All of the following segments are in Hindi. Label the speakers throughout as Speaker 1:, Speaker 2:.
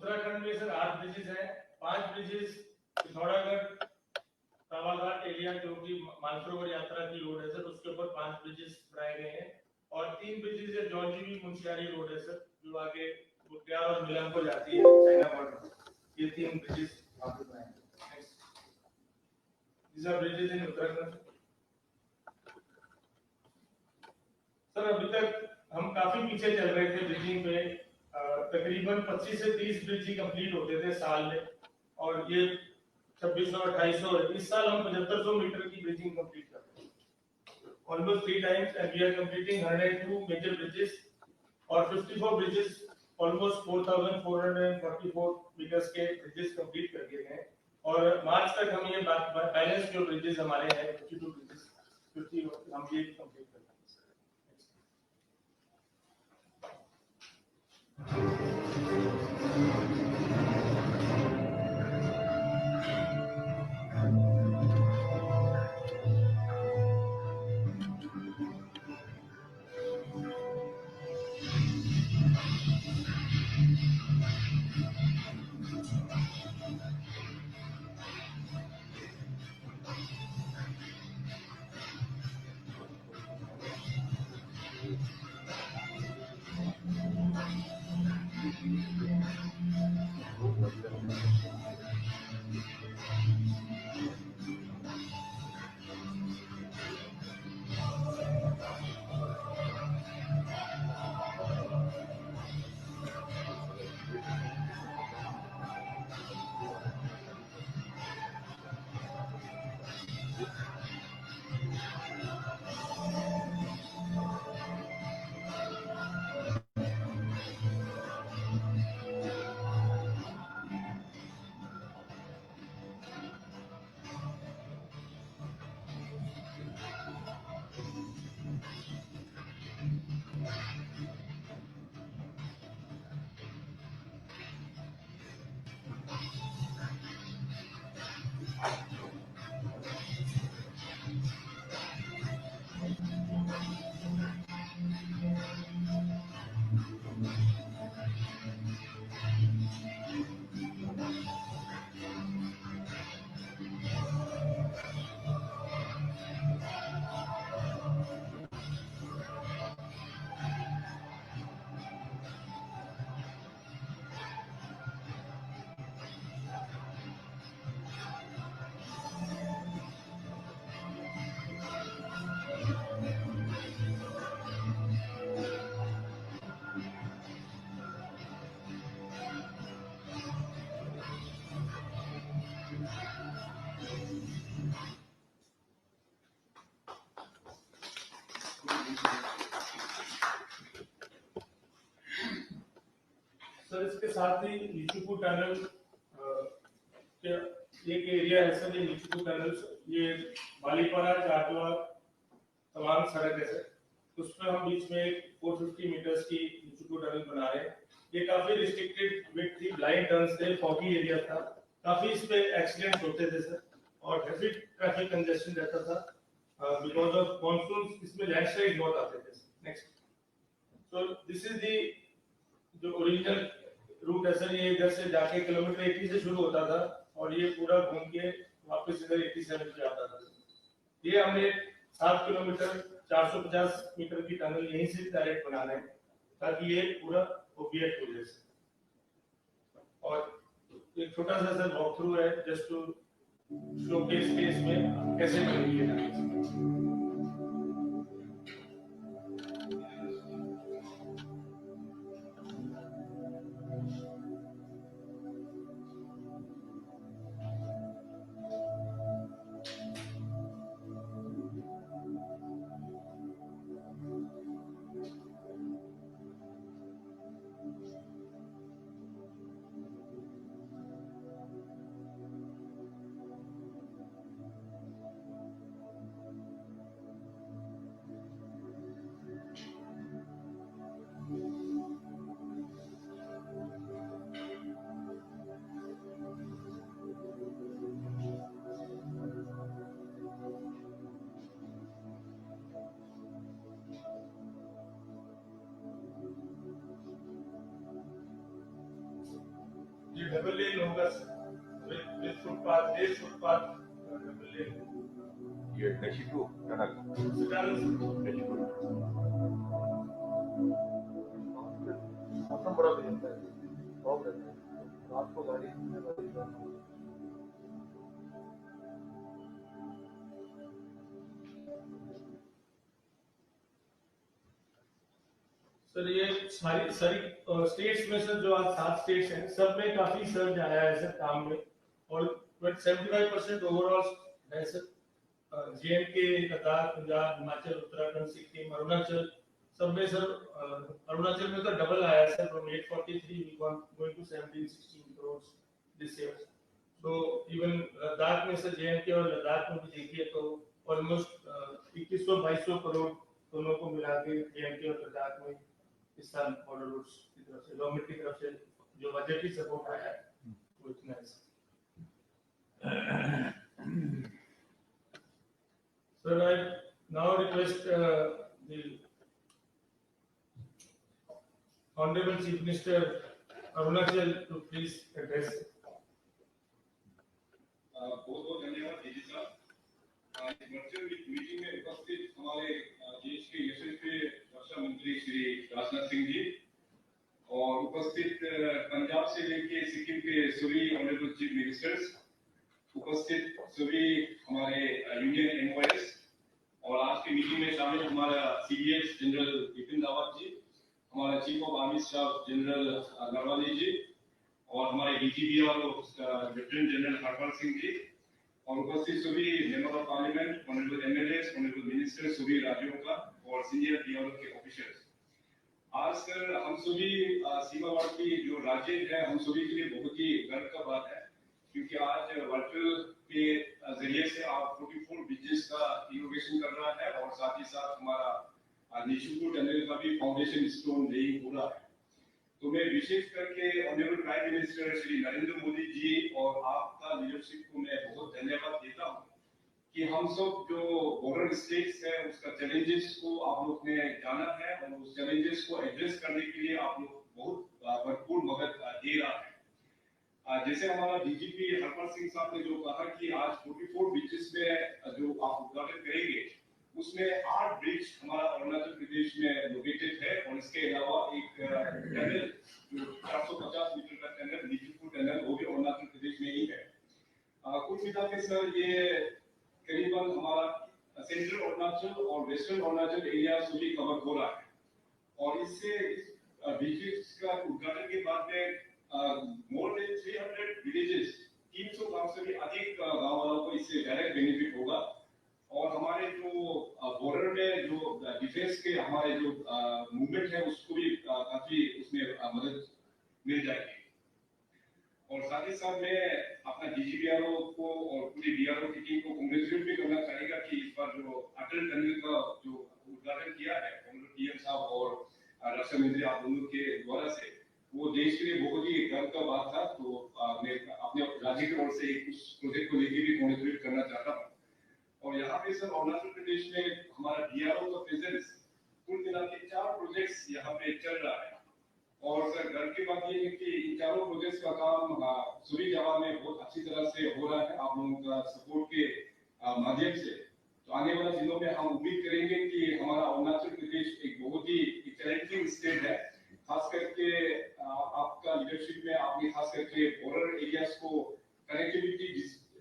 Speaker 1: उत्तराखंड में सर 8 ब्रिजेस हैं। 5 ब्रिजेस पिथौरागढ़ तवाघाट एरिया जो कि मानसरोवर यात्रा की रोड है सर, उसके ऊपर 5 ब्रिजेस बनाए गए हैं और 3 ब्रिजेस है जौनजीबी मुंशियारी रोड है सर, जो आगे गुटियार और मिलन को जाती है चाइना बॉर्डर। ये 3 ब्रिजेस वहां पे बनाए हैं। These are bridges in Uttarakhand. Sir अभी तक हम काफी पीछे चल रहे थे ब्रिजिंग पे, तकरीबन 25 से 30 ब्रिज ही कंप्लीट होते थे साल में, और ये 2600 2800 इस साल हम 7500 मीटर की ब्रिजिंग कंप्लीट कर रहे हैं, almost 3 times, and we are completing 102 major bridges और 54 ब्रिजेस, ऑलमोस्ट 4444 मीटर्स के ब्रिजेस कंप्लीट कर दिए गए, और मार्च तक हम ये बैलेंस जो ब्रिजेस हमारे हैं 52 ब्रिजेस 50 हम ये कंप्लीट कर देंगे। सर इसके साथ ही नीचुकू टनल एक एरिया है सर, ये नीचुकू टनल, ये बालीपारा जाटवा तवांग सड़क है सर, उसमें हम बीच में एक 450 मीटर्स की नीचुकू टनल बना रहे हैं। ये काफी रिस्ट्रिक्टेड विड्थ थी, ब्लाइंड टर्न्स थे, फॉगी एरिया था, काफी इस पे एक्सीडेंट्स होते थे सर, और हेवी ट्रैफिक कंजेशन रहता था बिकॉज ऑफ मॉनसून, इसमें लैंडस्लाइड बहुत आते थे। Next, so this is the जो ओरिजिनल रूट है सर, ये इधर से जाके किलोमीटर 80 से शुरू होता था और ये पूरा घूम के वापस इधर 87 पे आता था। ये हमने 7 किलोमीटर 450 मीटर की टनल यहीं से डायरेक्ट बना रहे हैं ताकि ये पूरा ओबिएट हो जाए। और एक छोटा सा सर वॉक थ्रू है जस्ट टू शोकेस के इसमें कैसे बनेगी ये टनल। ये डबल लेन होगा with footpath, base footpath double lane.
Speaker 2: ये नशिकु टनल
Speaker 3: मौसम बड़ा बिगड़ता है, फॉग रहता है, रात को गाड़ी
Speaker 1: सर ये सारी स्टेट्स में सर जो आज 7 स्टेट्स हैं सब में काफी सर्ज आया है सर काम में, और 75% ओवरऑल है सर। JNK, लद्दाख, पंजाब, हिमाचल, उत्तराखंड, सिक्किम, अरुणाचल सब में सर। अरुणाचल में तो डबल आया sir, from 843 we going to 17-16 crores this year. So even Ladakh में सर JNK और लद्दाख में भी देखिए तो ऑलमोस्ट 2100-2200 करोड़ दोनों को मिला के JNK और लद्दाख में इस साल बॉर्डर रोड्स की तरफ से, गवर्नमेंट की तरफ से जो बजटरी सपोर्ट आया है वो इतना है। Sir, I now request the Honorable Chief Minister Arunachal to please address.
Speaker 4: बहुत धन्यवाद डीजी साहब। वर्चुअल मीटिंग में उपस्थित हमारे देश के यशस्वी रक्षा मंत्री श्री राजनाथ सिंह जी और उपस्थित पंजाब से लेके सिक्किम के सभी ऑनरेबल चीफ मिनिस्टर्स, उपस्थित सभी हमारे यूनियन एम्प्लॉयर्स और आज की मीटिंग में शामिल हमारा CDS जनरल बिपिन रावत जी, हमारा chief of army staff general Naravane ji और हमारे DGPR lieutenant general Harpal Singh ji और उपस्थित सभी member of parliament, honourable MLAs, honourable minister सभी राज्यों का और सीनियर DRO के ऑफिसर्स। आज सर हम सभी सीमावर्ती जो राज्य है हम सभी के लिए बहुत ही गर्व का बात है, क्योंकि आज वर्चुअल के जरिए से आप 44 ब्रिजेस का इनोवेशन कर रहा है और साथ ही साथ हमारा निशुकु टनल का भी फाउंडेशन स्टोन लेइंग हो रहा है। तो मैं विशेष करके honourable prime minister Shri Narendra Modi ji और आपका लीडरशिप को मैं बहुत धन्यवाद देता हूँ कि हम सब जो बॉर्डर स्टेट्स है उसका चैलेंजेस को आप लोग ने जाना है और उस चैलेंजेस को एड्रेस करने के लिए आप लोग बहुत भरपूर मदद दे रहा है। जैसे हमारा DGP हरपाल सिंह साहब ने जो कहा कि आज 44 ब्रिजेस में जो आप उद्घाटन करेंगे उसमें 8 ब्रिज हमारा अरुणाचल प्रदेश में लोकेटेड है और इसके अलावा एक टनल जो 450 मीटर का टनल निशुकु टनल वो भी अरुणाचल प्रदेश में ही है। कुल मिला के सर ये करीबन हमारा सेंट्रल अरुणाचल और वेस्टर्न अरुणाचल एरिया सभी कवर हो रहा है और इससे इस ब्रिजेस का उद्घाटन के बाद में मोर देन 300 विलेजेस 300 गांव से भी अधिक गांव वालों को इससे डायरेक्ट बेनिफिट होगा और हमारे जो बॉर्डर में जो डिफेंस के हमारे जो मूवमेंट है उसको भी काफी उसमें मदद मिल जाएगी। और साथ ही साथ मैं अपना DGPRO को और पूरी DRO की टीम को कांग्रेचुलेट भी करना चाहेगा कि इस बार जो अटल टनल का जो उद्घाटन किया है PM साहब और रक्षा मंत्री आप दोनों के द्वारा से वो देश के लिए बहुत ही गर्व का बात था। तो मैं अपने राज्य की ओर से उस प्रोजेक्ट को लेकर भी कांग्रेचुलेट करना चाहता हूँ। और यहाँ पे सर अरुणाचल प्रदेश में हमारा DRO का प्रेजेंस कुल मिला के 4 प्रोजेक्ट्स यहाँ पे चल रहा है और सर गर्व की बात ये है कि इन चारों प्रोजेक्ट्स का काम सभी जगह में बहुत अच्छी तरह से हो रहा है आप लोगों का सपोर्ट के माध्यम से। तो आने वाले दिनों में हम उम्मीद करेंगे कि हमारा अरुणाचल प्रदेश एक बहुत ही चैलेंजिंग स्टेट है, खास करके आपका लीडरशिप में आपने खास करके बॉर्डर एरियाज को कनेक्टिविटी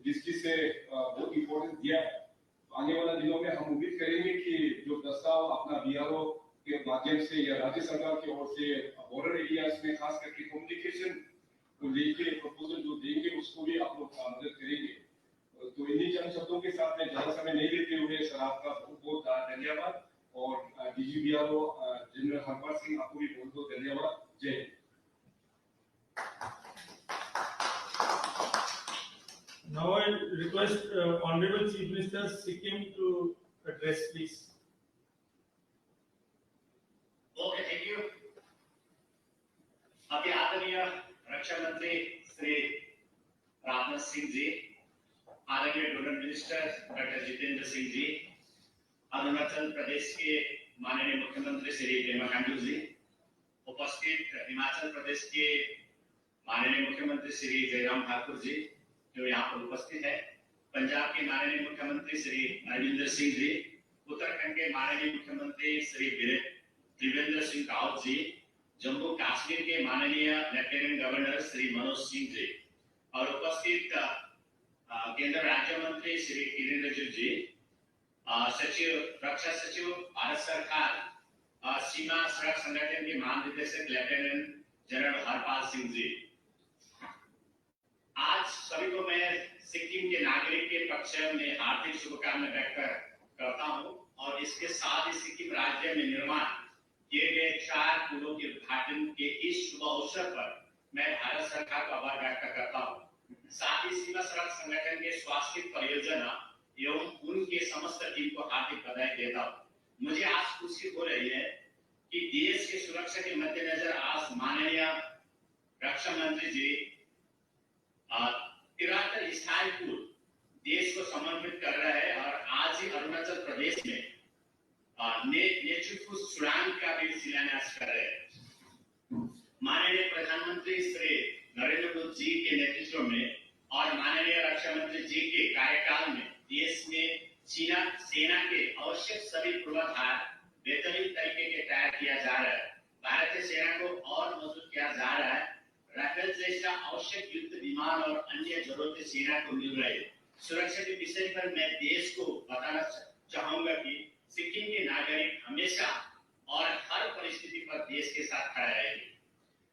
Speaker 4: जिसकी से बहुत इंपॉर्टेंस दिया है। आने वाले दिनों में हम उम्मीद करेंगे कि जो प्रस्ताव अपना DRO के माध्यम से या राज्य सरकार की ओर से बॉर्डर एरियाज में खास करके कम्युनिकेशन को लेके प्रपोजल जो देंगे उसको भी आप लोग मदद करेंगे। तो इन्हीं चंद शब्दों के साथ में ज्यादा समय नहीं लेते हुए सर आपका बहुत बहुत धन्यवाद और DGPRO जनरल हरपाल सिंह आपको भी बहुत बहुत धन्यवाद। जय Hind.
Speaker 1: Now I request Honorable Chief Minister Sikkim to address, please.
Speaker 5: Okay, thank you. अभी आदरणीय रक्षा मंत्री श्री राजनाथ सिंह जी, आदरणीय DoNER minister doctor Jitendra Singh ji, Arunachal Pradesh के माननीय मुख्यमंत्री श्री पेमा खांडू जी, उपस्थित हिमाचल प्रदेश के माननीय मुख्यमंत्री श्री जयराम ठाकुर जी जो यहाँ पर उपस्थित है, पंजाब के माननीय मुख्यमंत्री श्री अरविंदर सिंह जी, उत्तराखंड के माननीय मुख्यमंत्री श्री त्रिवेंद्र सिंह रावत जी, जम्मू कश्मीर के माननीय लेफ्टिनेंट गवर्नर श्री मनोज सिंह जी और उपस्थित केंद्र राज्य मंत्री श्री किरेन रिजिजू जी, रक्षा सचिव भारत सरकार सीमा सड़क संगठन के महानिदेशक लेफ्टिनेंट जनरल हरपाल सिंह जी। आज सभी को मैं सिक्किम के नागरिक के पक्ष में हार्दिक शुभकामनाएं व्यक्त करता हूं और इसके साथ ही सिक्किम राज्य में निर्माण किए गए 4 पुलों के उद्घाटन के इस शुभ अवसर पर मैं भारत सरकार का आभार व्यक्त करता हूं। साथ ही सीमा सड़क संगठन के स्वास्थ्य परियोजना एवं उनके समस्त टीम को हार्दिक बधाई देता हूं। मुझे आज खुशी हो रही है कि देश की सुरक्षा के मद्देनजर आज माननीय रक्षा मंत्री जी 73 स्थायी पुल देश को समर्पित कर रहे हैं और आज ही अरुणाचल प्रदेश में नेचुफु सुरंग का भी शिलान्यास कर रहे हैं। माननीय प्रधानमंत्री श्री नरेंद्र मोदी जी के नेतृत्व में और माननीय रक्षा मंत्री जी के कार्यकाल में देश में सेना के आवश्यक सभी पूर्वाधार बेहतरीन तरीके के तैयार किया जा रहा है। भारतीय सेना को और मजबूत किया जा रहा है। राफेल जैसा आवश्यक युद्ध विमान और अन्य जरूरतें सेना को मिल रही है। सुरक्षा के विषय पर मैं देश को बताना चाहूंगा कि सिक्किम के नागरिक हमेशा और हर परिस्थिति पर देश के साथ खड़े रहेंगे।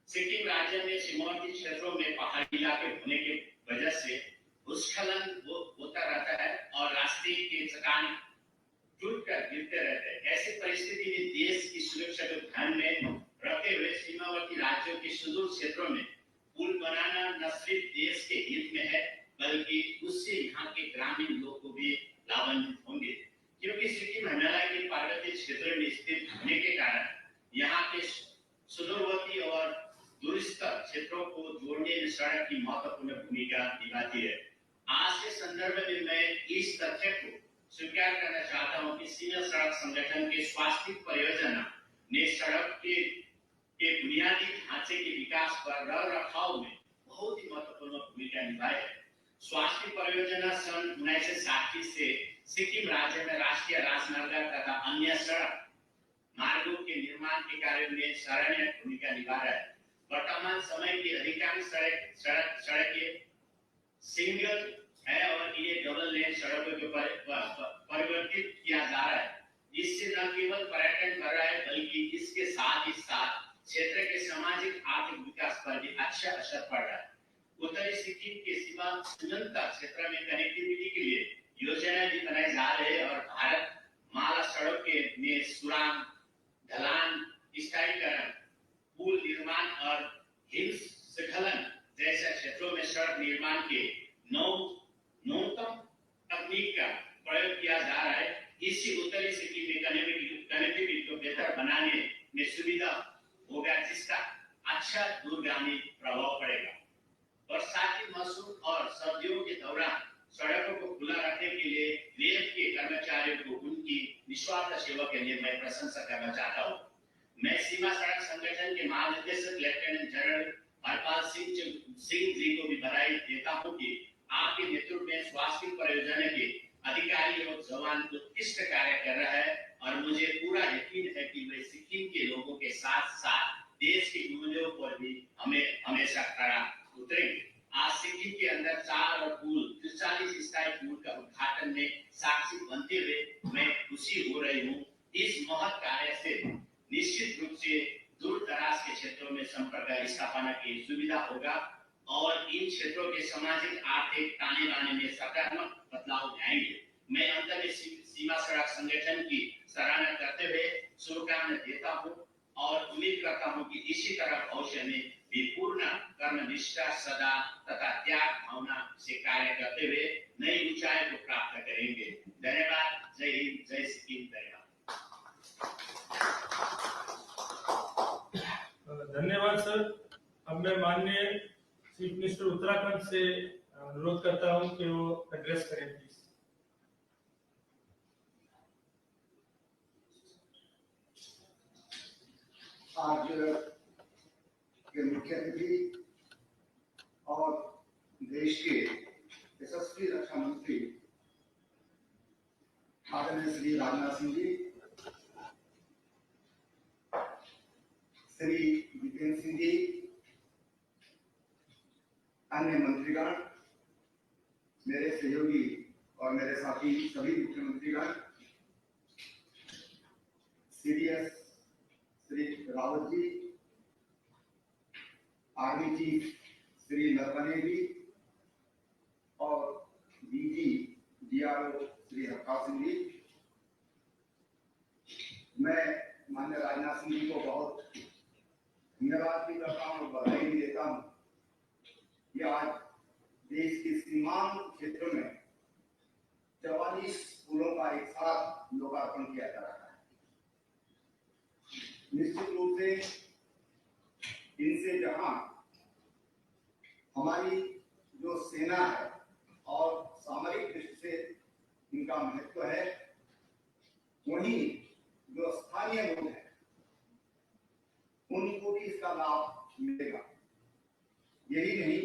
Speaker 5: सिक्किम राज्य में सीमावर्ती क्षेत्रों में पहाड़ी इलाके होने की वजह से भूस्खलन होता रहता है और रास्ते के चट्टान टूटकर गिरते रहते हैं। ऐसी परिस्थिति में देश की सुरक्षा को ध्यान में रखते हुए सीमावर्ती राज्यों के सुदूर क्षेत्रों में पुल बनाना न सिर्फ देश के हित में है बल्कि उससे यहाँ के ग्रामीण लोग को भी लाभान्वित होंगे, क्योंकि सिक्किम हिमालय के पर्वतीय क्षेत्र में स्थित होने के कारण यहाँ के सुदूरवर्ती और दूरस्थ क्षेत्रों को जोड़ने में सड़क की महत्वपूर्ण भूमिका निभाती है। आज के संदर्भ में मैं इस तथ्य को स्वीकार करना चाहता हूँ कि सीमा सड़क संगठन के स्वास्थ्य परियोजना ने सड़क के बुनियादी ढांचे के विकास पर रखरखाव में बहुत ही महत्वपूर्ण भूमिका निभाई है। स्वास्थ्य परियोजना सन 1960 से सिक्किम राज्य में राष्ट्रीय राजमार्ग तथा अन्य सड़क मार्गों के निर्माण के कार्य में सराहनीय भूमिका निभा रहा है। वर्तमान समय की अधिकांश सड़कें सिंगल है और ये डबल लेन सड़कों के परिवर्तित किया जा रहा है। इससे न केवल पर्यटन बढ़ रहा है बल्कि इसके साथ ही साथ क्षेत्र के सामाजिक आर्थिक विकास पर भी अच्छा असर पड़ रहा है। उत्तरी सिक्किम के सीमांत क्षेत्र में कनेक्टिविटी के लिए योजनाएं भी बनाई जा रही है और भारत माला सड़क के में सुरंग, ढलान, स्थायीकरण, पुल निर्माण और हिमस्खलन जैसे क्षेत्रों में सड़क निर्माण के नवीनतम तकनीक का प्रयोग किया जा रहा है। इससे उत्तरी सिक्किम में कनेक्टिविटी को बेहतर बनाने में सुविधा होगा, जिसका अच्छा दूरगामी प्रभाव पड़ेगा। बरसाती मौसम और सर्दियों के दौरान सड़कों को खुला रखने के लिए रेल के कर्मचारियों को उनकी निस्वार्थ सेवा के लिए मैं प्रशंसा करना चाहता हूँ। मैं सीमा सड़क संगठन के महानिदेशक लेफ्टिनेंट जनरल हरपाल सिंह जी को भी बधाई देता हूँ कि आपके नेतृत्व में स्वास्थ्य परियोजना के अधिकारी और जवान उत्कृष्ट कार्य कर रहा है और मुझे पूरा यकीन है कि वे सिक्किम के लोगों के साथ साथ देश के मूल्यों पर भी हमें हमेशा खड़ा उतरेंगे। आज सिक्किम के अंदर 4 और पुल 40 स्थायी पुल का उद्घाटन में साक्षी बनते हुए मैं खुशी हो रही हूँ। इस महत् कार्य से निश्चित रूप से दूर दराज के क्षेत्रों में संपर्क स्थापना की सुविधा होगा और इन क्षेत्रों के सामाजिक आर्थिक ताने बाने में सकारात्मक बदलाव आएंगे। मैं अंत में सीमा सड़क संगठन की सराहना करते हुए शुभकामनाएं देता हूँ और उम्मीद करता हूँ कि इसी तरह भविष्य में भी पूर्ण कर्मनिष्ठा, सदा तथा त्याग भावना से कार्य करते हुए नई ऊंचाई को प्राप्त करेंगे। धन्यवाद। जय हिंद, जय सिक्किम।
Speaker 1: धन्यवाद सर। अब मैं माननीय चीफ मिनिस्टर उत्तराखंड से अनुरोध करता हूं कि वो एड्रेस करें प्लीज।
Speaker 6: आज के मुख्य अतिथि और देश के यशस्वी रक्षा मंत्री आदरणीय श्री राजनाथ सिंह जी, श्री जितेंद्र सिंह जी, अन्य मंत्रीगण, मेरे सहयोगी और मेरे साथी सभी मुख्यमंत्रीगण, CDS Shri Rawat ji, army chief Shri Naravane ji और डीजी डीआरओ श्री हरपाल सिंह जी, मैं माननीय राजनाथ सिंह जी को बहुत धन्यवाद भी करता हूँ और बधाई भी देता हूँ कि आज देश के सीमांत क्षेत्र में 44 पुलों का एक साथ लोकार्पण किया जा रहा है। निश्चित रूप से इनसे जहां हमारी जो सेना है और सामरिक दृष्टि से इनका महत्व है, वहीं जो स्थानीय लोग हैं उनको भी इसका लाभ मिलेगा। यही नहीं,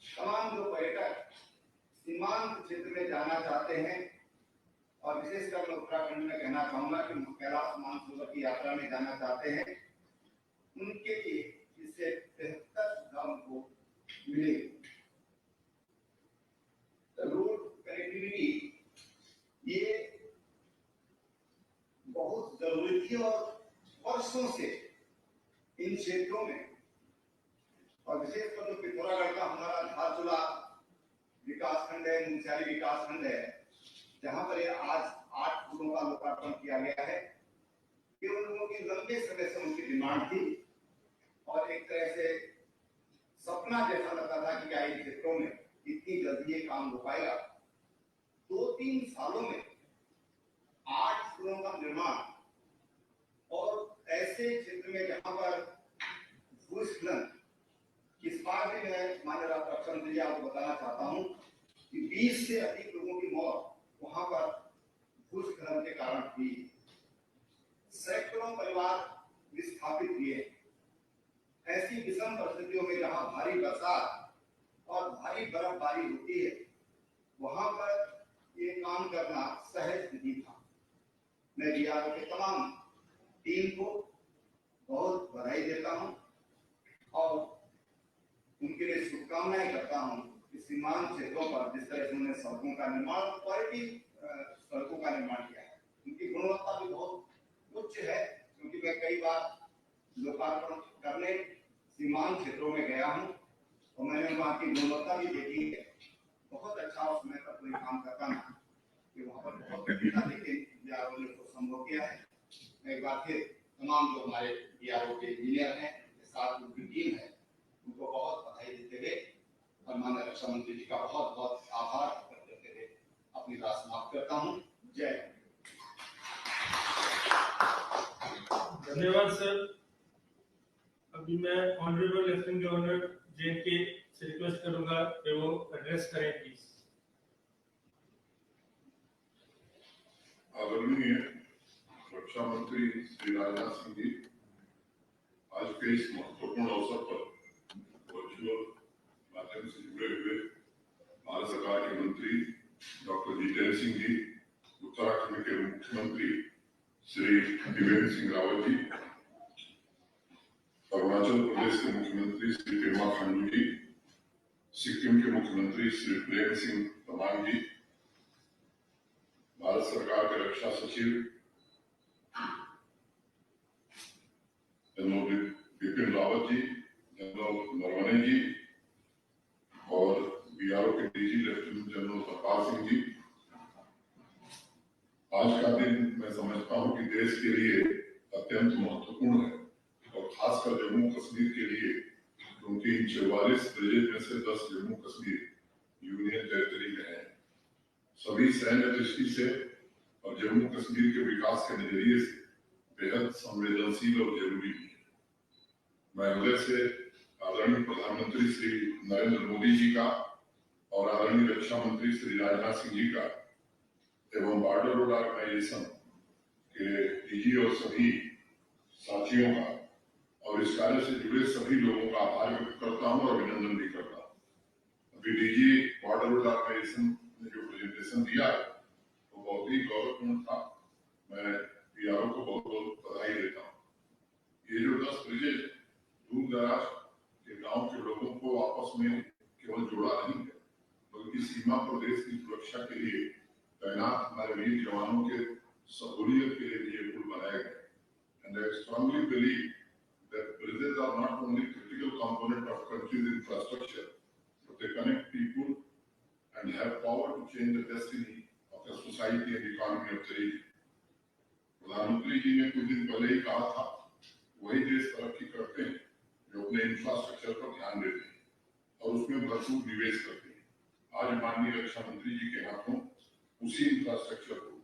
Speaker 6: तमाम जो पर्यटक सीमांत क्षेत्र में जाना चाहते हैं और विशेषकर मैं उत्तराखंड में कहना चाहूंगा कि कैलाश मानसरोवर की यात्रा में जाना चाहते हैं, उनके लिए इससे बेहतर सुविधा उनको मिलेगी। रोड कनेक्टिविटी ये बहुत जरूरी थी और वर्षों से इन क्षेत्रों में, और विशेषकर जो पिथौरागढ़ का हमारा धारचूला विकासखंड है, मुंशियारी विकासखंड है, जहां पर आज 8 पुलों का लोकार्पण किया गया है, ये उन लोगों की लंबे समय से उनकी डिमांड थी और एक तरह से सपना जैसा लगता था कि क्या इन क्षेत्रों में इतनी जल्दी ये काम हो पाएगा। 2-3 सालों में 8 पुलों का निर्माण, और ऐसे क्षेत्र में जहां पर भूस्खलन, इस बार भी मैं माननीय रक्षा मंत्री जी आपको बताना चाहता हूं कि 20 से अधिक लोगों की मौत वहां पर भूस्खलन के कारण हुई। सैकड़ों परिवार विस्थापित हुए। ऐसी विषम परिस्थितियों में जहां भारी बरसात और भारी बर्फबारी होती है, वहां पर ये काम करना सहज नहीं था। मैं बीआरओ के तमाम टीम को बहुत बधाई देता हूं और उनके लिए शुभकामनाएं करता हूं कि सीमांत क्षेत्रों पर जिस तरह से उन्होंने सड़कों का निर्माण, क्वालिटी सड़कों का निर्माण किया है, उनकी गुणवत्ता भी बहुत उच्च है। क्योंकि मैं कई बार लोकार्पण करने सीमांत क्षेत्रों में गया हूं और मैंने वहां की गुणवत्ता भी देखी है। बहुत अच्छा उस समय पर कोई काम करता ना कि वहां पर बहुत कठिन था, लेकिन बीआरओ ने उसको संभव किया है। मैं एक बार फिर तमाम जो हमारे बीआरओ के इंजीनियर हैं, साथ उनकी टीम है, उनको बहुत बधाई देते हुए और माननीय रक्षा मंत्री जी का बहुत बहुत आभार व्यक्त करते हुए अपनी बात समाप्त करता हूं। जय हिंद।
Speaker 1: धन्यवाद सर। अभी मैं ऑनरेबल लेफ्टिनेंट गवर्नर जे.के. से रिक्वेस्ट करूंगा कि वो एड्रेस करें प्लीज।
Speaker 7: आदरणीय रक्षा मंत्री श्री राजनाथ सिंह जी, आज के इस महत्वपूर्ण अवसर पर वर्चुअल माध्यम से जुड़े हुए भारत सरकार के मंत्री डॉक्टर जितेंद्र सिंह जी, उत्तराखंड के मुख्यमंत्री श्री त्रिवेंद्र सिंह रावत जी, अरुणाचल प्रदेश के मुख्यमंत्री श्री पेमा खांडू जी, सिक्किम के मुख्यमंत्री श्री प्रेम सिंह तमांग जी, भारत सरकार के रक्षा सचिव जनरल बिपिन रावत जी, जनरल नरवणे जी और बीआरओ के DG lieutenant general Harpal Singh ji, आज का दिन मैं समझता हूं कि देश के लिए अत्यंत महत्वपूर्ण है और खासकर जम्मू कश्मीर के लिए, क्योंकि इन 44 ब्रिजेज में से 10 जम्मू कश्मीर यूनियन टेरिटरी में है। सभी सैन्य दृष्टि से और जम्मू कश्मीर के विकास के नजरिए से बेहद संवेदनशील और जरूरी है। मैं हृदय से आदरणीय प्रधानमंत्री श्री नरेंद्र मोदी जी का और आदरणीय रक्षा मंत्री श्री राजनाथ सिंह जी का एवं बॉर्डर रोड ऑर्गेनाइजेशन के डीजी और सभी साथियों का और इस कार्य से जुड़े सभी लोगों का आभार व्यक्त करता हूं और अभिनंदन भी करता हूं। अभी डीजी बॉर्डर रोड ऑर्गेनाइजेशन ने जो प्रेजेंटेशन दिया है वो बहुत ही गौरवपूर्ण था। मैं पीआरओ को बहुत बहुत बधाई देता हूँ। ये जो 10 ब्रिजेज दूर दराज के गांव के लोगों को आपस में केवल जोड़ा नहीं है, बल्कि सीमा पर देश की सुरक्षा के लिए तैनात हमारे वीर जवानों के सहूलियत के लिए भी ये पुल बनाए गए। And I strongly believe that bridges are not only critical component of country's infrastructure, but they connect people and have power to change the destiny of the society and economy of the region. प्रधानमंत्री जी ने कुछ दिन पहले ही कहा था, वही देश तरक्की करते हैं जो अपने इंफ्रास्ट्रक्चर पर ध्यान देते हैं और उसमें भरपूर निवेश करते हैं। आज माननीय रक्षा मंत्री जी के हाथों उसी इंफ्रास्ट्रक्चर को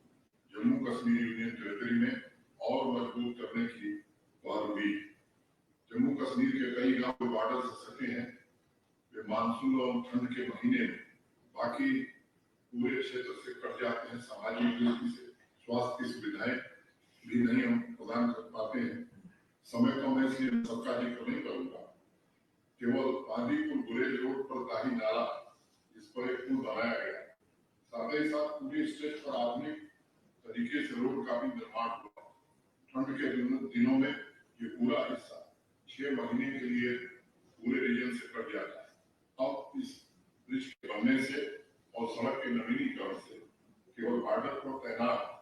Speaker 7: जम्मू कश्मीर यूनियन टेरिटरी में और मजबूत करने की पहल हुई। जम्मू कश्मीर के कई गांव बॉर्डर से सटे हैं, वे मानसून और ठंड के महीने में बाकी पूरे क्षेत्र से कट जाते हैं। सामाजिक दृष्टि से स्वास्थ्य की सुविधाएं भी नहीं हम प्रदान कर पाते हैं। समय कम है इसलिए सबका जिक्र नहीं करूंगा। केवल बांदीपुर गुरेज रोड पर ताही नाला, इस पर एक पुल बनाया गया। साथ ही साथ पूरे स्ट्रेच पर आधुनिक तरीके से रोड का भी निर्माण हुआ। ठंड के दिनों में ये पूरा हिस्सा 6 महीने के लिए पूरे रीजन से कट जाता है। अब इस ब्रिज के बनने से और सड़क के नवीनीकरण से केवल बॉर्डर पर तैनात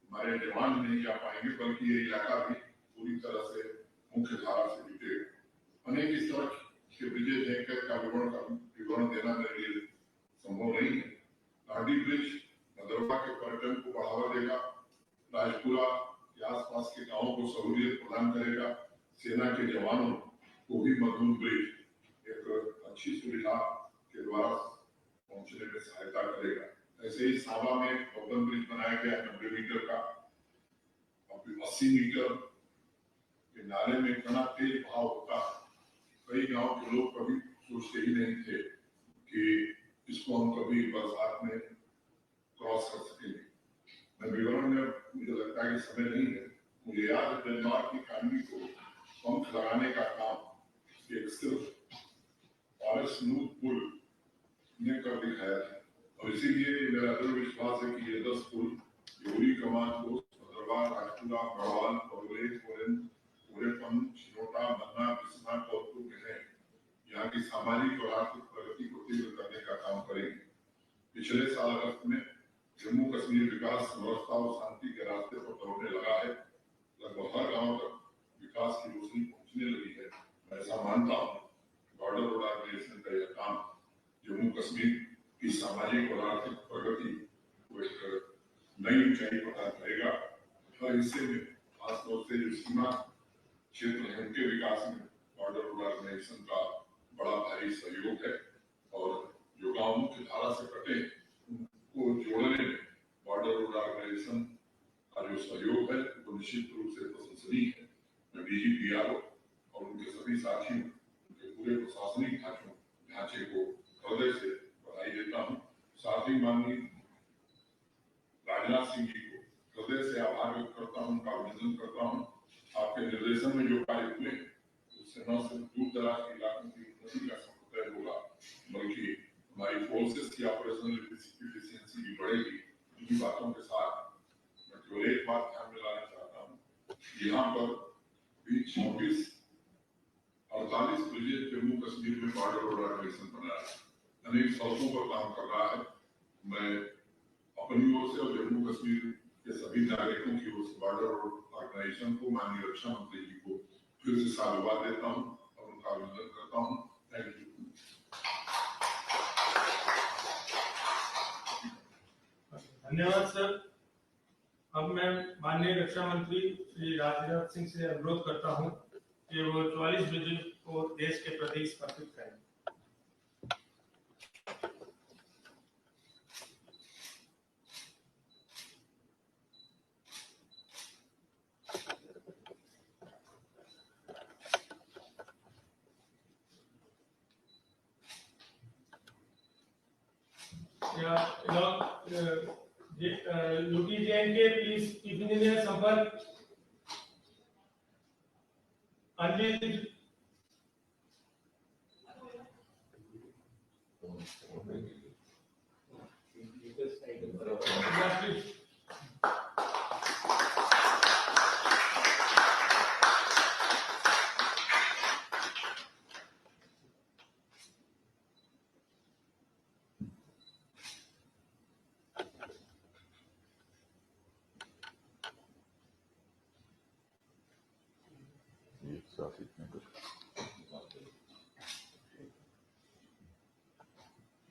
Speaker 7: हमारे जवान नहीं जा पाएंगे, बल्कि ये इलाका भी पूरी तरह से मुख्य धारा से जुटेगा। अनेक इस तरह के ब्रिजेज हैं का विवरण देना मेरे लिए संभव नहीं है। लाडी ब्रिज भद्रवा के पर्यटन को बढ़ावा देगा, राजपुरा के आसपास के गांवों को सहूलियत प्रदान करेगा, सेना के जवानों को भी मजबूत ब्रिज एक अच्छी सुविधा के द्वारा पहुंचने में सहायता करेगा। ऐसे ही सावा में गौतम ब्रिज बनाया गया 90 मीटर का, 80 मीटर के नाले में इतना तेज बहाव होता है, कई गांव के लोग कभी सोचते ही नहीं थे कि इसको हम कभी बरसात में क्रॉस कर सकेंगे। मैं विवरण में मुझे लगता है कि समय नहीं है। मुझे याद है डेनमार्क की कहानी को पंख लगाने का काम एक सिर्फ और स्मूथ पुल ने कर दिखाया था, और इसीलिए मेरा दृढ़ विश्वास है कि ये 10 पुल योरी कमान को भद्रवा, राजपुरा, गढ़वाल, बगलेश, गोरेपन, छिनोटा, मन्ना, बिस्ना, कौतुक में यहाँ की सामाजिक और आर्थिक प्रगति को तीव्र करने का काम करेंगे। पिछले साल अगस्त में जम्मू कश्मीर विकास व्यवस्था और शांति के रास्ते पर दौड़ने लगा है। लगभग हर गांव तक विकास की रोशनी पहुंचने लगी है। मैं ऐसा मानता हूँ बॉर्डर रोड ऑर्गेनाइजेशन का यह काम जम्मू कश्मीर की सामाजिक और आर्थिक प्रगति को एक नई ऊंचाई प्रदान करेगा। हर हिस्से में खासतौर से जो सीमा क्षेत्र है उनके विकास में बॉर्डर रोड ऑर्गेनाइजेशन का बड़ा भारी सहयोग है, और जो गांव मुख्य धारा से कटे उनको जोड़ने में बॉर्डर रोड ऑर्गेनाइजेशन का जो सहयोग है वो निश्चित रूप से प्रशंसनीय है। मैं डीजीपीआरओ और उनके सभी साथियों, उनके पूरे प्रशासनिक ढांचे को हृदय से बधाई देता हूँ। साथ ही माननीय राजनाथ सिंह जी को हृदय से आभार व्यक्त करता हूँ, उनका अभिनंदन करता हूँ। आपके निर्देशन में जो कार्य हुए उससे न सिर्फ दूर दराज के इलाकों की उन्नति का संकल्प होगा, बल्कि हमारी फोर्सेस की ऑपरेशनल एफिशिएंसी भी बढ़ेगी। इन्हीं बातों के साथ मैं केवल एक बात ध्यान में लाना चाहता हूँ, यहाँ पर भी 48 ब्रिजेज जम्मू कश्मीर में बॉर्डर रोड ऑर्गेनाइजेशन बना है, अनेक सड़कों पर काम कर रहा है। मैं अपनी ओर से और जम्मू कश्मीर के सभी नागरिकों की ओर से बॉर्डर रोड ऑर्गेनाइजेशन को, माननीय रक्षा मंत्री जी को फिर से साधुवाद देता हूँ और उनका अभिनंदन करता हूँ। Thank you.
Speaker 1: धन्यवाद सर। अब मैं माननीय रक्षा मंत्री श्री राजनाथ सिंह से अनुरोध करता हूं कि वो 44 ब्रिजेज को देश के प्रति समर्पित करें। यूटी जैन के प्लीज इंजीनियर संपर्क अंजित
Speaker 2: ये शासित में कुछ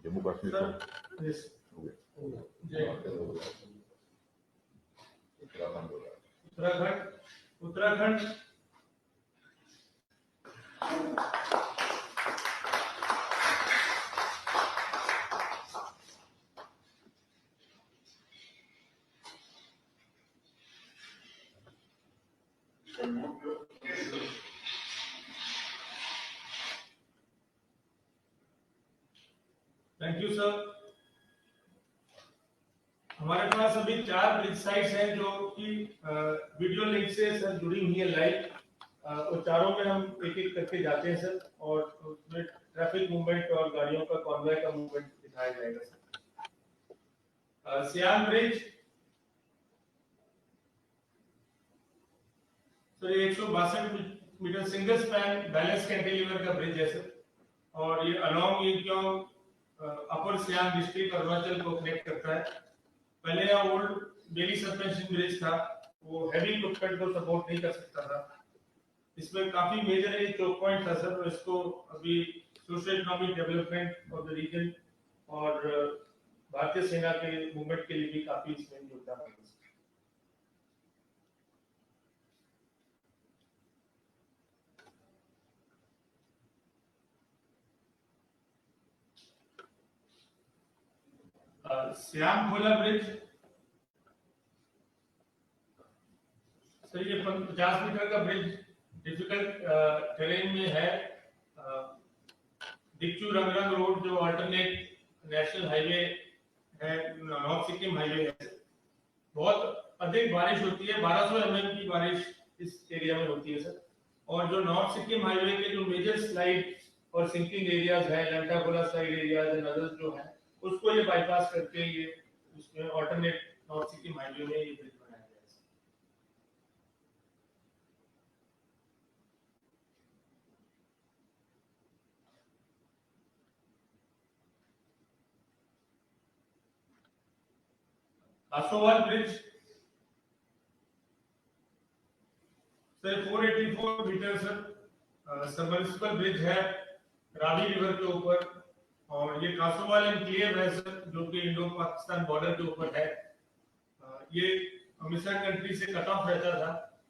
Speaker 2: जम्मू कश्मीर का
Speaker 1: Yes.
Speaker 2: हो गया
Speaker 1: जय
Speaker 2: उत्तराखंड हो गया
Speaker 1: उत्तराखंड थैंक यू सर। हमारे पास अभी 4 ब्रिज साइट्स हैं जो कि वीडियो लिंक से सर जुड़ी हुई है लाइव। और चारों में हम एक एक करके जाते हैं सर, और उसमें ट्रैफिक मूवमेंट और गाड़ियों का कॉन्वॉय का मूवमेंट दिखाया जाएगा सर। सियाम ब्रिज सर, ये 162 meter single span balance cantilever का ब्रिज है सर, और ये along Yingkiong upper Siang district Arunachal को कनेक्ट करता है। पहले यह ओल्ड बेली सस्पेंशन ब्रिज था, वो हैवी इक्विपमेंट को सपोर्ट नहीं कर सकता था। इसमें काफी मेजर एक चोक पॉइंट था सर, तो इसको अभी social economic development of the region और भारतीय सेना के मूवमेंट के लिए भी काफी इसमें योगदान है। श्याम खोला ब्रिज सर, ये 50 मीटर का ब्रिज डिफिकल्ट टेरेन में है। दिक्चू रंगरंग रोड जो अल्टरनेट नेशनल हाईवे है, नॉर्थ सिक्किम हाईवे है, बहुत अधिक बारिश होती है। 1200 mm की बारिश इस एरिया में होती है सर। और जो नॉर्थ सिक्किम हाईवे के जो मेजर स्लाइड और सिंकिंग एरियाज है, लंटाकोला स्लाइड एरियाज एंड अदर्स जो है, उसको ये बाईपास करके ये उसमें ऑल्टरनेट नॉर्थ सिक्किम हाईवे में ये ब्रिज बनाया गया है। Asowal bridge sir, 484 metre sir, submersible bridge है रावी रिवर के ऊपर, और ये कासोवाल एनक्लेव है सर, जो कि इंडो पाकिस्तान बॉर्डर के ऊपर है। ये हमेशा कंट्री से कट ऑफ रहता था,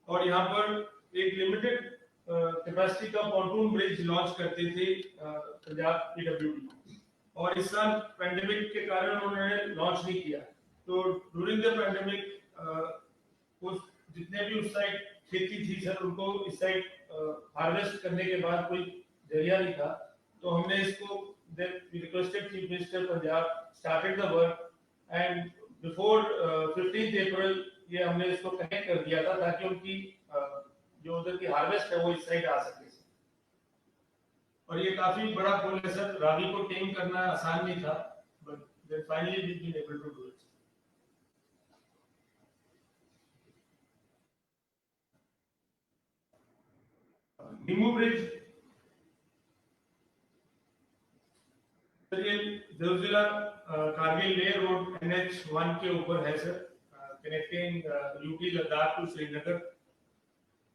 Speaker 1: और यहाँ पर एक लिमिटेड कैपेसिटी का पॉन्टून ब्रिज लॉन्च करते थे पंजाब पीडब्ल्यूडी, और इस साल पैंडेमिक के कारण उन्होंने लॉन्च नहीं किया। तो ड्यूरिंग द पैंडेमिक उस जितने भी उस साइड खेती थी सर, उनको इस साइड हार्वेस्ट करने के बाद कोई जरिया नहीं था, तो हमने इसको then we requested Chief Minister Punjab started the work, and before 15th April ये हमने इसको कनेक्ट कर दिया था, ताकि उनकी जो उधर की हार्वेस्ट है वो इस साइड आ सके। और ये काफी बड़ा पुल है सर, रावी को टेम करना आसान नहीं था, but then finally we've been able to do it. Nimu bridge sir, ये देवजिला कारगिल लेह रोड NH1 के ऊपर है sir, connecting UT Ladakh to Srinagar.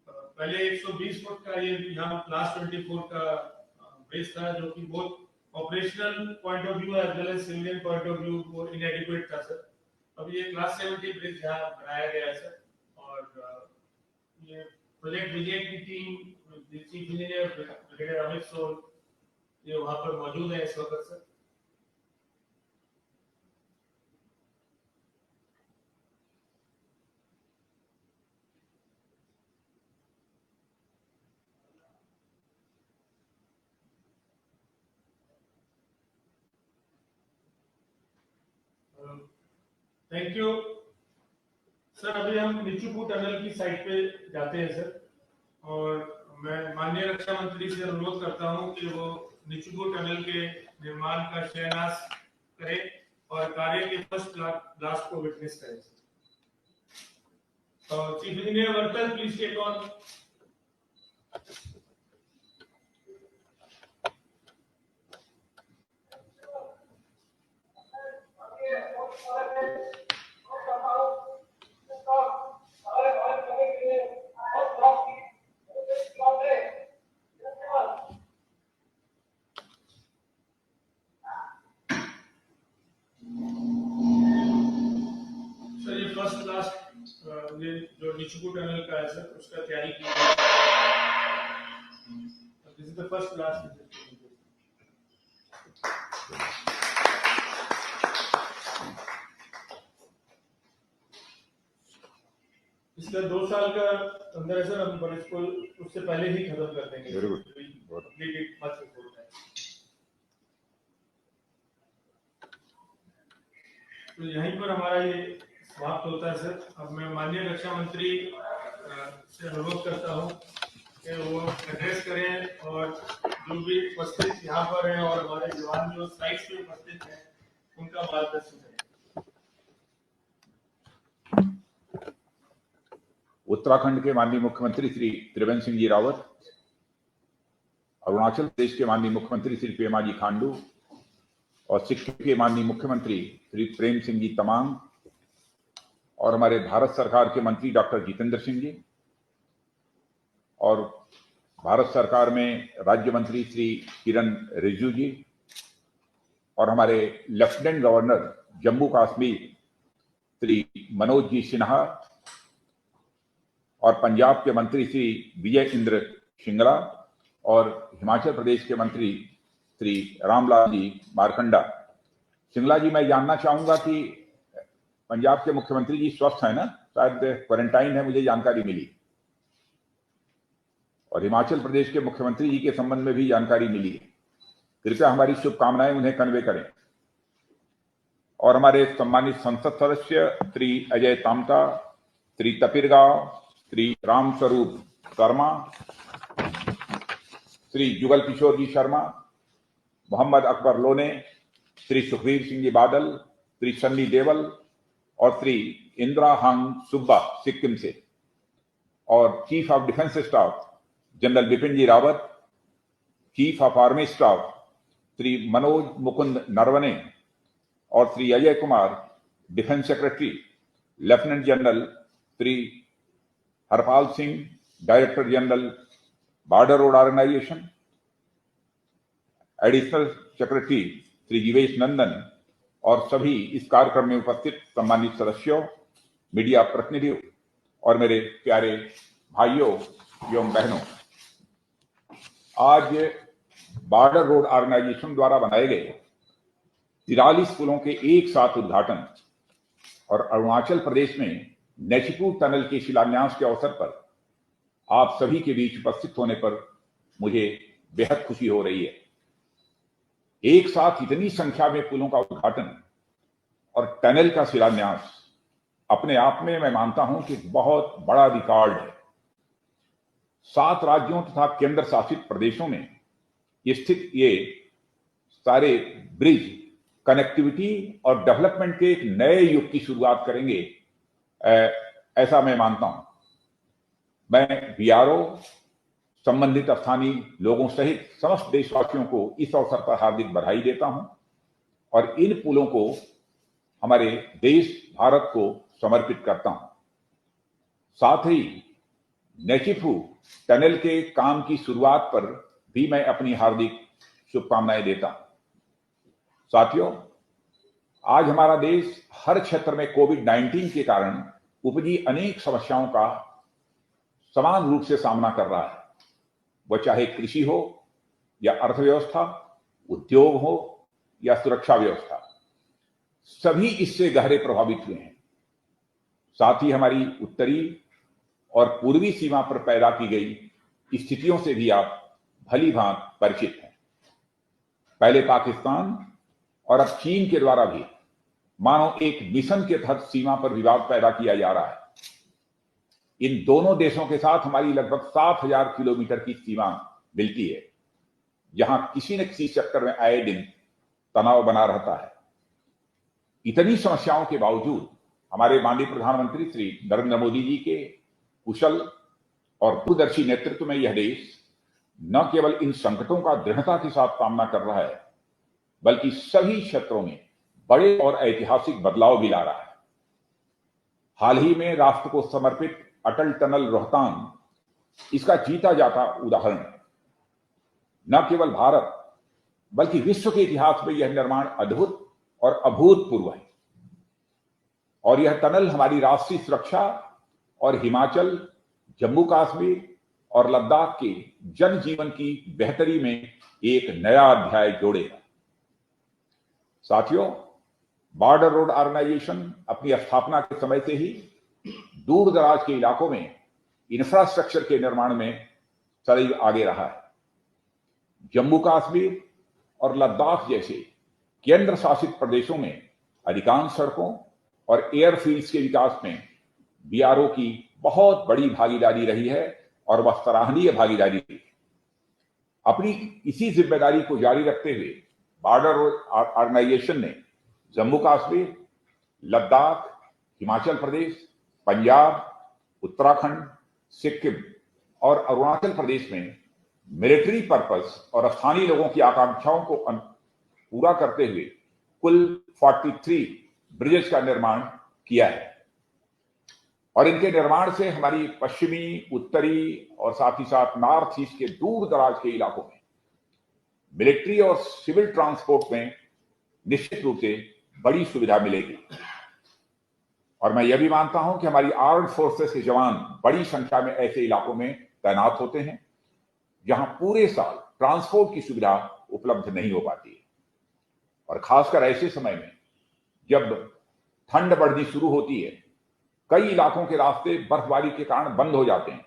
Speaker 1: पहले 120 फुट का ये यहाँ क्लास 24 का ब्रिज था, जो कि बहुत operational point of view as well as civilian point of view वो इनएडिक्वेट था सर। अब ये क्लास 70 ब्रिज यहाँ बनाया गया है सर, और ये प्रोजेक्ट विजय की team chief engineer brigadier Amit सोल ये वहां पर मौजूद है इस वक्त सर। Thank you sir. अभी हम निचुकू टनल की साइड पे जाते हैं सर, और मैं माननीय रक्षा मंत्री से अनुरोध करता हूं कि वो निचुकू टनल के निर्माण का शिलान्यास करें और कार्य के फर्स्ट ब्लास्ट को विटनेस करें। तो चीफ इंजीनियर वर्कर प्लीज टेक ऑन। सर ये फर्स्ट क्लास ये जो निचुकू टनल का है सर उसका तैयारी की है। This is the first class. इसका 2 साल का अंदर है सर, हम पर इसको उससे पहले ही खत्म कर देंगे।
Speaker 2: Very good.
Speaker 1: Complete it much before that. तो यहीं पर हमारा ये समाप्त होता है सर। अब मैं माननीय रक्षा मंत्री से अनुरोध करता हूँ कि वो एड्रेस करें और जो भी उपस्थित यहाँ पर हैं और हमारे जवान जो साइट्स पे उपस्थित हैं उनका मार्गदर्शन करें।
Speaker 2: उत्तराखंड के माननीय मुख्यमंत्री श्री त्रिवेंद्र सिंह जी रावत, अरुणाचल प्रदेश के माननीय मुख्यमंत्री श्री पेमा जी खांडू और सिक्किम के माननीय मुख्यमंत्री श्री प्रेम सिंह जी तमांग और हमारे भारत सरकार के मंत्री डॉक्टर जितेंद्र सिंह जी और भारत सरकार में राज्य मंत्री श्री किरण रिजिजू जी और हमारे लेफ्टिनेंट गवर्नर जम्मू कश्मीर श्री मनोज जी सिन्हा और पंजाब के मंत्री श्री विजय इंद्र शिंगला और हिमाचल प्रदेश के मंत्री श्री रामलाल जी मारकंडा। शिंगला जी, मैं जानना चाहूंगा कि पंजाब के मुख्यमंत्री जी स्वस्थ हैं ना? शायद क्वारंटाइन है, मुझे जानकारी मिली। और हिमाचल प्रदेश के मुख्यमंत्री जी के संबंध में भी जानकारी मिली है। कृपया हमारी शुभकामनाएं उन्हें कन्वे करें। और हमारे सम्मानित संसद सदस्य श्री अजय तामता, श्री तपिरगांव, श्री रामस्वरूप शर्मा, श्री जुगल किशोर जी शर्मा, मोहम्मद अकबर लोने, श्री सुखबीर सिंह जी बादल, श्री सन्नी देवल और श्री इंदिरा हांग सुब्बा सिक्किम से, और chief of defence staff general Bipin ji Rawat, chief of army staff Shri Manoj Mukund Naravane और Shri Ajay Kumar defence secretary, lieutenant general Shri Harpal Singh director general border road organisation, additional secretary Shri Jivesh Nandan और सभी इस कार्यक्रम में उपस्थित सम्मानित सदस्यों, मीडिया प्रतिनिधियों और मेरे प्यारे भाइयों एवं बहनों, आज बॉर्डर रोड ऑर्गेनाइजेशन द्वारा बनाए गए 43 पुलों के एक साथ उद्घाटन और अरुणाचल प्रदेश में नेचिपू टनल के शिलान्यास के अवसर पर आप सभी के बीच उपस्थित होने पर मुझे बेहद खुशी हो रही है। एक साथ इतनी संख्या में पुलों का उद्घाटन और टनल का शिलान्यास अपने आप में मैं मानता हूं कि बहुत बड़ा रिकॉर्ड है। 7 राज्यों तथा केंद्र शासित प्रदेशों में स्थित ये सारे ब्रिज कनेक्टिविटी और डेवलपमेंट के एक नए युग की शुरुआत करेंगे, ऐसा मैं मानता हूं। मैं बीआरओ, संबंधित स्थानीय लोगों सहित समस्त देशवासियों को इस अवसर पर हार्दिक बधाई देता हूं और इन पुलों को हमारे देश भारत को समर्पित करता हूं। साथ ही नेचिफू टनल के काम की शुरुआत पर भी मैं अपनी हार्दिक शुभकामनाएं देता हूं। साथियों, आज हमारा देश हर क्षेत्र में कोविड-19 के कारण उपजी अनेक समस्याओं का समान रूप से सामना कर रहा है। वह चाहे कृषि हो या अर्थव्यवस्था, उद्योग हो या सुरक्षा व्यवस्था, सभी इससे गहरे प्रभावित हुए हैं। साथ ही हमारी उत्तरी और पूर्वी सीमा पर पैदा की गई स्थितियों से भी आप भली भांति परिचित हैं। पहले पाकिस्तान और अब चीन के द्वारा भी मानो एक मिशन के तहत सीमा पर विवाद पैदा किया जा रहा है। इन दोनों देशों के साथ हमारी लगभग 7,000 किलोमीटर की सीमा मिलती है, जहां किसी न किसी चक्कर में आए दिन तनाव बना रहता है। इतनी समस्याओं के बावजूद हमारे माननीय प्रधानमंत्री श्री नरेंद्र मोदी जी के कुशल और दूरदर्शी नेतृत्व में यह देश न केवल इन संकटों का दृढ़ता के साथ सामना कर रहा है, बल्कि सभी क्षेत्रों में बड़े और ऐतिहासिक बदलाव भी ला रहा है। हाल ही में राष्ट्र को समर्पित अटल टनल रोहतांग इसका जीता जाता उदाहरण है। न केवल भारत बल्कि विश्व के इतिहास में यह निर्माण अद्भुत और अभूतपूर्व है, और यह टनल हमारी राष्ट्रीय सुरक्षा और हिमाचल, जम्मू कश्मीर और लद्दाख के जनजीवन की बेहतरी में एक नया अध्याय जोड़ेगा। साथियों, बॉर्डर रोड ऑर्गेनाइजेशन अपनी स्थापना के समय से ही दूर दराज के इलाकों में इंफ्रास्ट्रक्चर के निर्माण में सदैव आगे रहा है। जम्मू कश्मीर और लद्दाख जैसे केंद्र शासित प्रदेशों में अधिकांश सड़कों और एयरफील्ड्स के विकास में बीआरओ की बहुत बड़ी भागीदारी रही है, और वह सराहनीय भागीदारी रही है। अपनी इसी जिम्मेदारी को जारी रखते हुए बॉर्डर रोड ऑर्गेनाइजेशन ने जम्मू कश्मीर, लद्दाख, हिमाचल प्रदेश, पंजाब, उत्तराखंड, सिक्किम और अरुणाचल प्रदेश में मिलिट्री पर्पस और स्थानीय लोगों की आकांक्षाओं को पूरा करते हुए कुल 43 ब्रिजेस का निर्माण किया है, और इनके निर्माण से हमारी पश्चिमी, उत्तरी और साथ ही साथ नॉर्थ ईस्ट के दूर दराज के इलाकों में मिलिट्री और सिविल ट्रांसपोर्ट में निश्चित रूप से बड़ी सुविधा मिलेगी। और मैं यह भी मानता हूं कि हमारी आर्म्ड फोर्सेस के जवान बड़ी संख्या में ऐसे इलाकों में तैनात होते हैं जहां पूरे साल ट्रांसपोर्ट की सुविधा उपलब्ध नहीं हो पाती है, और खासकर ऐसे समय में जब ठंड बढ़नी शुरू होती है, कई इलाकों के रास्ते बर्फबारी के कारण बंद हो जाते हैं।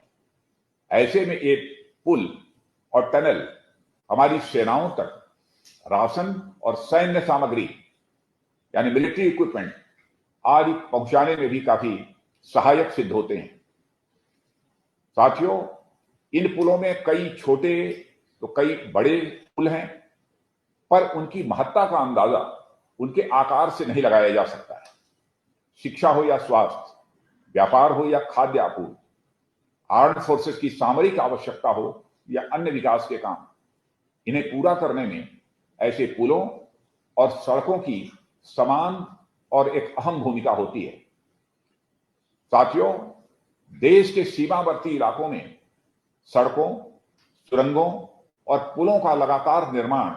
Speaker 2: ऐसे में एक पुल और टनल हमारी सेनाओं तक राशन और सैन्य सामग्री यानी मिलिट्री इक्विपमेंट आदि पहुंचाने में भी काफी सहायक सिद्ध होते हैं। साथियों, इन पुलों में कई छोटे तो कई बड़े पुल हैं, पर उनकी महत्ता का अंदाजा उनके आकार से नहीं लगाया जा सकता है। शिक्षा हो या स्वास्थ्य, व्यापार हो या खाद्य आपूर्ति, आर्म्ड फोर्सेस की सामरिक आवश्यकता हो या अन्य विकास के काम, इन्हें पूरा करने में ऐसे पुलों और सड़कों की समान और एक अहम भूमिका होती है। साथियों, देश के सीमावर्ती इलाकों में सड़कों, सुरंगों और पुलों का लगातार निर्माण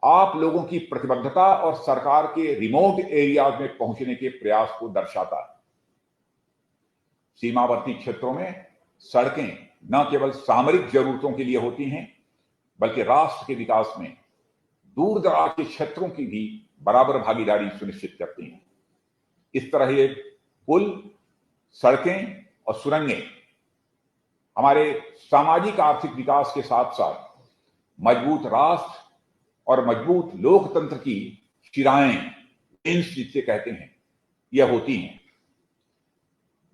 Speaker 2: आप लोगों की प्रतिबद्धता और सरकार के रिमोट एरियाज में पहुंचने के प्रयास को दर्शाता है। सीमावर्ती क्षेत्रों में सड़कें न केवल सामरिक जरूरतों के लिए होती हैं, बल्कि राष्ट्र के विकास में दूर दराज के क्षेत्रों की भी बराबर भागीदारी सुनिश्चित करती हैं। इस तरह ये पुल, सड़कें और सुरंगें हमारे सामाजिक आर्थिक विकास के साथ साथ मजबूत राष्ट्र और मजबूत लोकतंत्र की शिराएं, जिसे कहते हैं, यह होती हैं।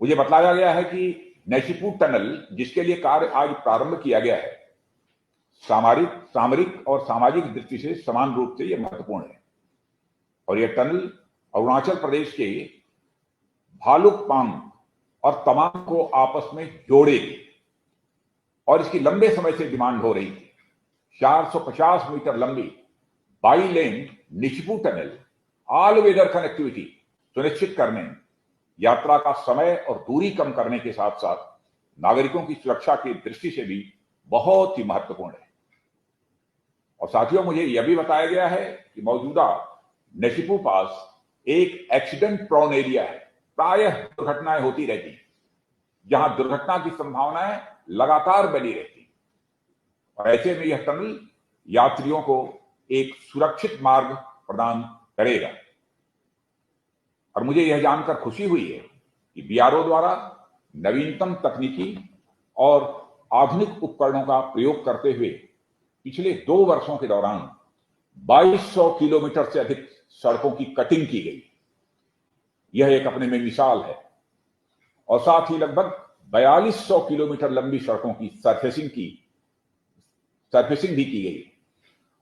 Speaker 2: मुझे बताया गया है कि नैशीपुर टनल, जिसके लिए कार्य आज प्रारंभ किया गया है, सामरिक और सामाजिक दृष्टि से समान रूप से यह महत्वपूर्ण है, और यह टनल अरुणाचल प्रदेश के भालुकपांग और तवांग को आपस में जोड़ेगी, और इसकी लंबे समय से डिमांड हो रही थी। 450 मीटर लंबी bi lane Nechiphu tunnel all weather connectivity सुनिश्चित करने, यात्रा का समय और दूरी कम करने के साथ साथ नागरिकों की सुरक्षा की दृष्टि से भी बहुत ही महत्वपूर्ण है। और साथियों, मुझे यह भी बताया गया है कि मौजूदा नैशीपुर पास एक एक्सीडेंट प्रोन एरिया है। प्रायः दुर्घटनाएं होती रहती हैं, जहां दुर्घटना की संभावनाएं लगातार बनी रहती हैं, और ऐसे में यह टनल यात्रियों को एक सुरक्षित मार्ग प्रदान करेगा। और मुझे यह जानकर खुशी हुई है कि बीआरओ द्वारा नवीनतम तकनीकी और आधुनिक उपकरणों का प्रयोग करते हुए पिछले 2 वर्षों के दौरान 2200 किलोमीटर से अधिक सड़कों की कटिंग की गई। यह एक अपने में मिसाल है, और साथ ही लगभग 4200 किलोमीटर लंबी सड़कों की सर्फेसिंग भी की गई,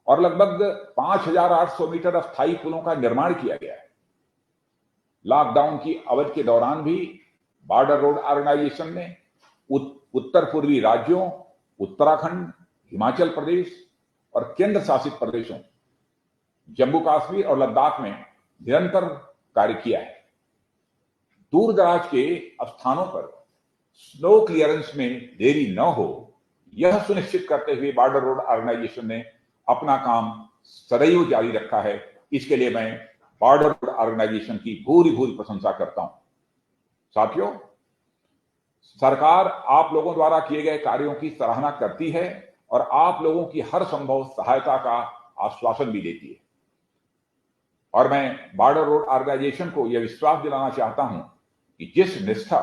Speaker 2: और लगभग 5,800 मीटर अस्थायी पुलों का निर्माण किया गया है। लॉकडाउन की अवधि के दौरान भी बॉर्डर रोड ऑर्गेनाइजेशन ने उत्तर पूर्वी राज्यों, उत्तराखंड, हिमाचल प्रदेश और केंद्र शासित प्रदेशों जम्मू कश्मीर और लद्दाख में निरंतर कार्य किया है। दूर दराज के स्थानों पर स्नो क्लियरेंस में देरी न हो, यह सुनिश्चित करते हुए बॉर्डर रोड ऑर्गेनाइजेशन ने अपना काम सदैव जारी रखा है। इसके लिए मैं बॉर्डर रोड ऑर्गेनाइजेशन की भूरी भूरी प्रशंसा करता हूं। साथियों, सरकार आप लोगों द्वारा किए गए कार्यों की सराहना करती है और आप लोगों की हर संभव सहायता का आश्वासन भी देती है। और मैं बॉर्डर रोड ऑर्गेनाइजेशन को यह विश्वास दिलाना चाहता हूं कि जिस निष्ठा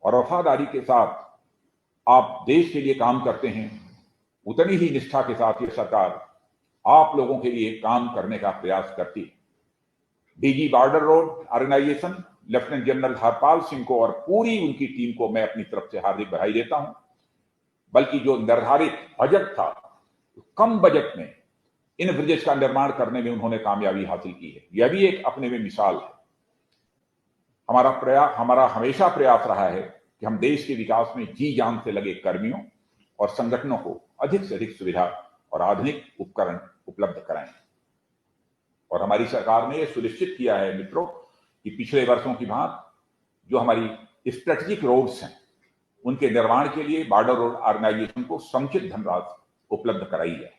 Speaker 2: और वफादारी के साथ आप देश के लिए काम करते हैं, उतनी ही निष्ठा के साथ ये सरकार आप लोगों के लिए काम करने का प्रयास करती है। DG border road organisation lieutenant general Harpal Singh को और पूरी उनकी टीम को मैं अपनी तरफ से हार्दिक बधाई देता हूं। बल्कि जो निर्धारित बजट था, कम बजट में इन ब्रिजेस का निर्माण करने में उन्होंने कामयाबी हासिल की है। यह भी एक अपने में मिसाल है। हमारा हमेशा प्रयास रहा है कि हम देश के विकास में जी जान से लगे कर्मियों और संगठनों को अधिक से अधिक सुविधा और आधुनिक उपकरण उपलब्ध कराएं। और हमारी सरकार ने यह सुनिश्चित किया है मित्रों कि पिछले वर्षों की भांति जो हमारी स्ट्रेटेजिक रोड्स हैं, उनके निर्माण के लिए बॉर्डर रोड ऑर्गेनाइजेशन को समुचित धनराशि उपलब्ध कराई है।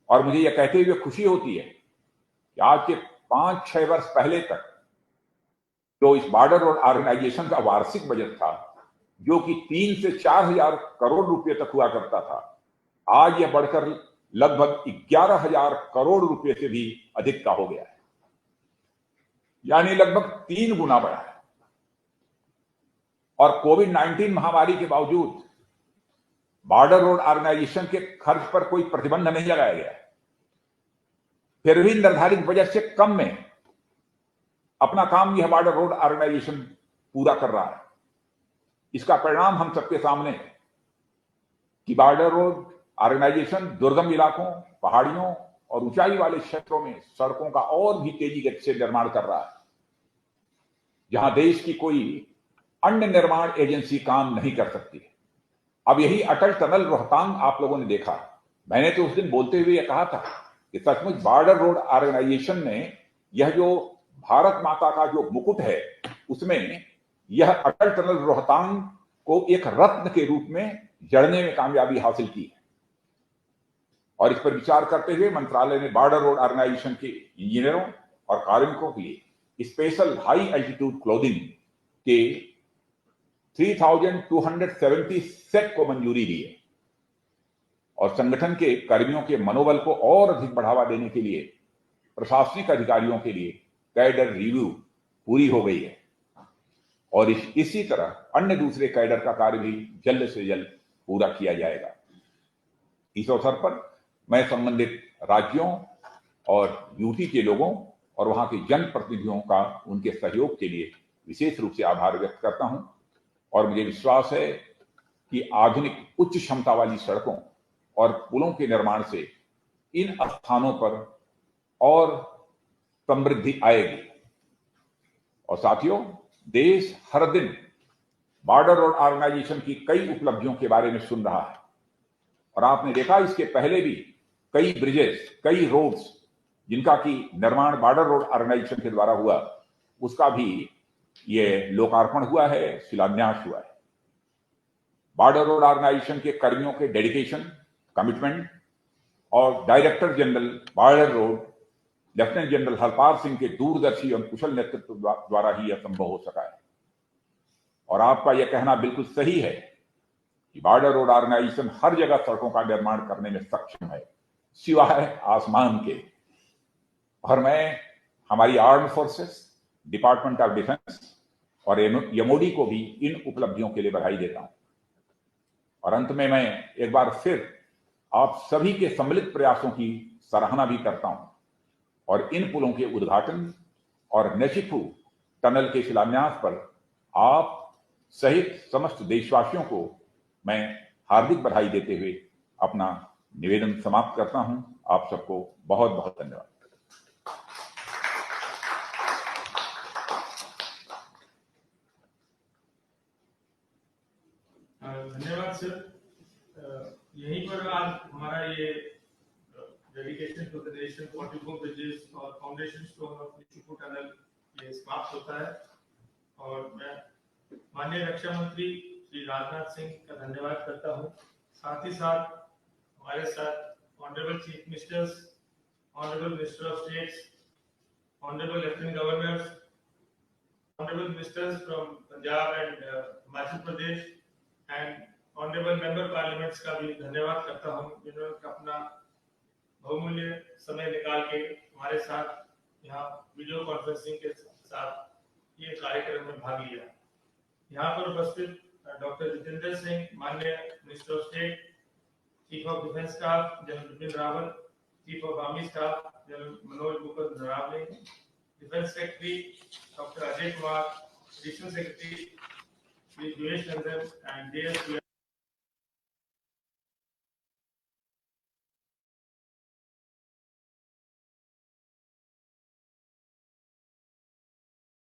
Speaker 2: और मुझे यह कहते हुए खुशी होती है कि आज के 5-6 वर्ष पहले तक जो इस बॉर्डर रोड ऑर्गेनाइजेशन का वार्षिक बजट था, जो कि 3 से 4,000 करोड़ रुपए तक हुआ करता था, आज यह बढ़कर लगभग 11,000 करोड़ रुपए से भी अधिक का हो गया है, यानी लगभग 3 गुना बढ़ा है। और कोविड-19 महामारी के बावजूद बॉर्डर रोड ऑर्गेनाइजेशन के खर्च पर कोई प्रतिबंध नहीं लगाया गया, फिर भी निर्धारित बजट से कम में अपना काम यह बॉर्डर रोड ऑर्गेनाइजेशन पूरा कर रहा है। इसका परिणाम हम सबके सामने है कि बॉर्डर रोड ऑर्गेनाइजेशन दुर्गम इलाकों, पहाड़ियों और ऊंचाई वाले क्षेत्रों में सड़कों का और भी तेजी गति से निर्माण कर रहा है, जहां देश की कोई अन्य निर्माण एजेंसी काम नहीं कर सकती। अब यही अटल टनल रोहतांग आप लोगों ने देखा। मैंने तो उस दिन बोलते हुए यह कहा था कि सचमुच बॉर्डर रोड ऑर्गेनाइजेशन ने यह जो भारत माता का जो मुकुट है, उसमें यह अटल टनल रोहतांग को एक रत्न के रूप में जड़ने में कामयाबी हासिल की है। और इस पर विचार करते हुए मंत्रालय ने बॉर्डर रोड ऑर्गेनाइजेशन के इंजीनियरों और कार्मिकों के लिए स्पेशल हाई एल्टीट्यूड क्लोथिंग के 3,270 सेट को मंजूरी दी है। और संगठन के कर्मियों के मनोबल को और अधिक बढ़ावा देने के लिए प्रशासनिक अधिकारियों के लिए कैडर रिव्यू पूरी हो गई है। और इसी तरह अन्य दूसरे कैडर का कार्य भी जल्द से जल्द पूरा किया जाएगा। इस अवसर पर मैं संबंधित राज्यों और यूटी के लोगों और वहां के जनप्रतिनिधियों का उनके सहयोग के लिए विशेष रूप से आभार व्यक्त करता हूं। और मुझे विश्वास है कि आधुनिक उच्च क्षमता वाली सड़कों और पुलों के निर्माण से इन स्थानों पर और समृद्धि आएगी। और साथियों, देश हर दिन बॉर्डर रोड ऑर्गेनाइजेशन की कई उपलब्धियों के बारे में सुन रहा है। और आपने देखा इसके पहले भी कई ब्रिजेस, कई रोड्स जिनका की निर्माण बॉर्डर रोड ऑर्गेनाइजेशन के द्वारा हुआ, उसका भी ये लोकार्पण हुआ है, शिलान्यास हुआ है। बॉर्डर रोड ऑर्गेनाइजेशन के कर्मियों के डेडिकेशन, कमिटमेंट और director general border road lieutenant general Harpal Singh के दूरदर्शी और कुशल नेतृत्व द्वारा ही यह संभव हो सका है। और आपका यह कहना बिल्कुल सही है कि बॉर्डर रोड ऑर्गेनाइजेशन हर जगह सड़कों का निर्माण करने में सक्षम है, सिवाय आसमान के। और मैं हमारी arm forces, department of defence और एमओडी को भी इन उपलब्धियों के लिए बधाई देता हूं। और अंत में मैं एक बार फिर आप सभी के सम्मिलित प्रयासों की सराहना भी करता हूं। और इन पुलों के उद्घाटन और नेचिफू टनल के शिलान्यास पर आप सहित समस्त देशवासियों को मैं हार्दिक बधाई देते हुए अपना निवेदन समाप्त करता हूं। आप सबको बहुत बहुत धन्यवाद।
Speaker 1: धन्यवाद सर। यहीं पर आज हमारा ये dedication to the nation 44 bridges और foundation stone of Nechiphu tunnel ये समाप्त होता है। और मैं माननीय रक्षा मंत्री श्री राजनाथ सिंह का धन्यवाद करता हूँ। साथ ही साथ हमारे साथ honourable chief ministers, honourable minister of states, honourable lieutenant governors, honourable ministers from Punjab and Himachal Pradesh and honourable member parliaments का भी धन्यवाद करता हूं, जिन्होंने अपना बहुमूल्य समय निकाल के हमारे साथ यहाँ वीडियो कॉन्फ्रेंसिंग के साथ ये कार्यक्रम में भाग लिया। यहाँ पर उपस्थित डॉक्टर जितेंद्र सिंह, माननीय minister of state, chief of defence staff general Bipin Rawat, chief of army staff general Manoj Mukund Naravane, defence secretary doctor Ajay Kumar, additional secretary Shri Jivesh Nandan and JS